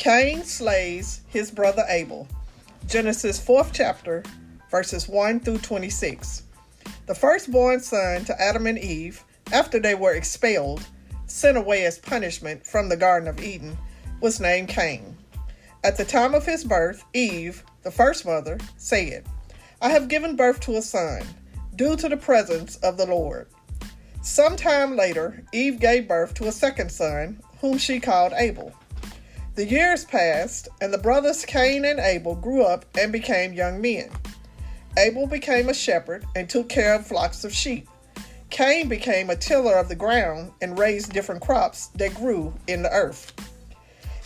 Cain slays his brother Abel. Genesis 4th chapter, verses 1 through 26. The firstborn son to Adam and Eve, after they were expelled, sent away as punishment from the Garden of Eden, was named Cain. At the time of his birth, Eve, the first mother, said, "I have given birth to a son, due to the presence of the Lord." Sometime later, Eve gave birth to a second son, whom she called Abel. The years passed, and the brothers Cain and Abel grew up and became young men. Abel became a shepherd and took care of flocks of sheep. Cain became a tiller of the ground and raised different crops that grew in the earth.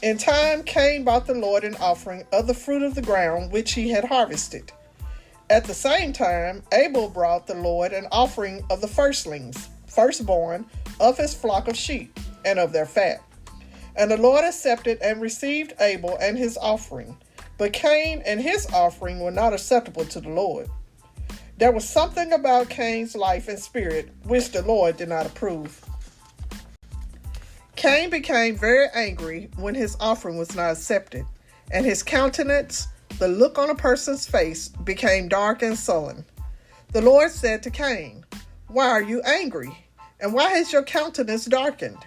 In time, Cain brought the Lord an offering of the fruit of the ground which he had harvested. At the same time, Abel brought the Lord an offering of the firstborn of his flock of sheep and of their fat. And the Lord accepted and received Abel and his offering, but Cain and his offering were not acceptable to the Lord. There was something about Cain's life and spirit which the Lord did not approve. Cain became very angry when his offering was not accepted, and his countenance, the look on a person's face, became dark and sullen. The Lord said to Cain, "Why are you angry? And why has your countenance darkened?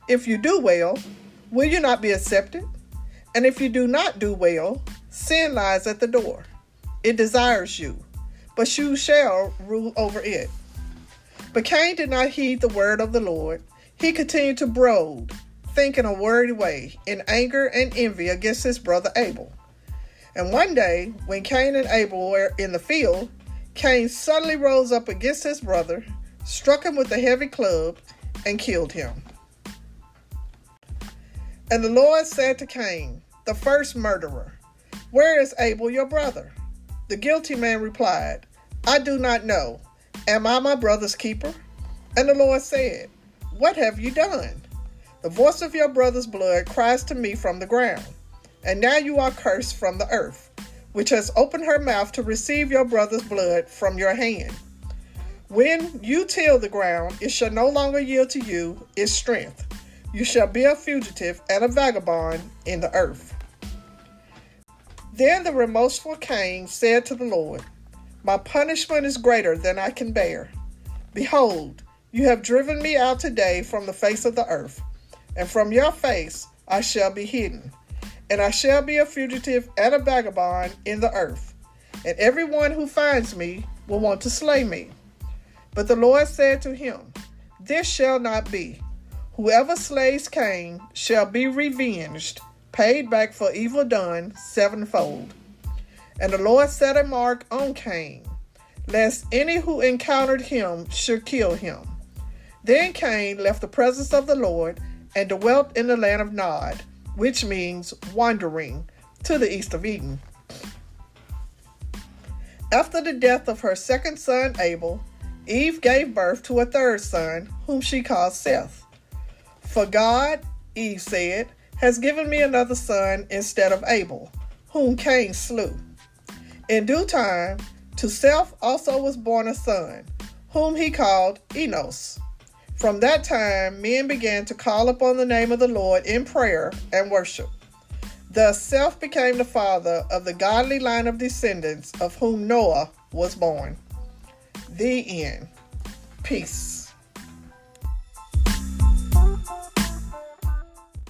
If you do well, will you not be accepted? And if you do not do well, sin lies at the door. It desires you, but you shall rule over it." But Cain did not heed the word of the Lord. He continued to brood, think in a wordy way, in anger and envy against his brother Abel. And one day, when Cain and Abel were in the field, Cain suddenly rose up against his brother, struck him with a heavy club, and killed him. And the Lord said to Cain, the first murderer, "Where is Abel your brother?" The guilty man replied, "I do not know. Am I my brother's keeper?" And the Lord said, "What have you done? The voice of your brother's blood cries to me from the ground. And now you are cursed from the earth, which has opened her mouth to receive your brother's blood from your hand. When you till the ground, it shall no longer yield to you its strength. You shall be a fugitive and a vagabond in the earth." Then the remorseful Cain said to the Lord, "My punishment is greater than I can bear. Behold, you have driven me out today from the face of the earth, and from your face I shall be hidden, and I shall be a fugitive and a vagabond in the earth, and everyone who finds me will want to slay me." But the Lord said to him, "This shall not be. Whoever slays Cain shall be revenged, paid back for evil done sevenfold." And the Lord set a mark on Cain, lest any who encountered him should kill him. Then Cain left the presence of the Lord and dwelt in the land of Nod, which means wandering, to the east of Eden. After the death of her second son Abel, Eve gave birth to a third son, whom she called Seth. "For God," Eve said, "has given me another son instead of Abel, whom Cain slew." In due time, to Seth also was born a son, whom he called Enos. From that time, men began to call upon the name of the Lord in prayer and worship. Thus Seth became the father of the godly line of descendants of whom Noah was born. The end. Peace.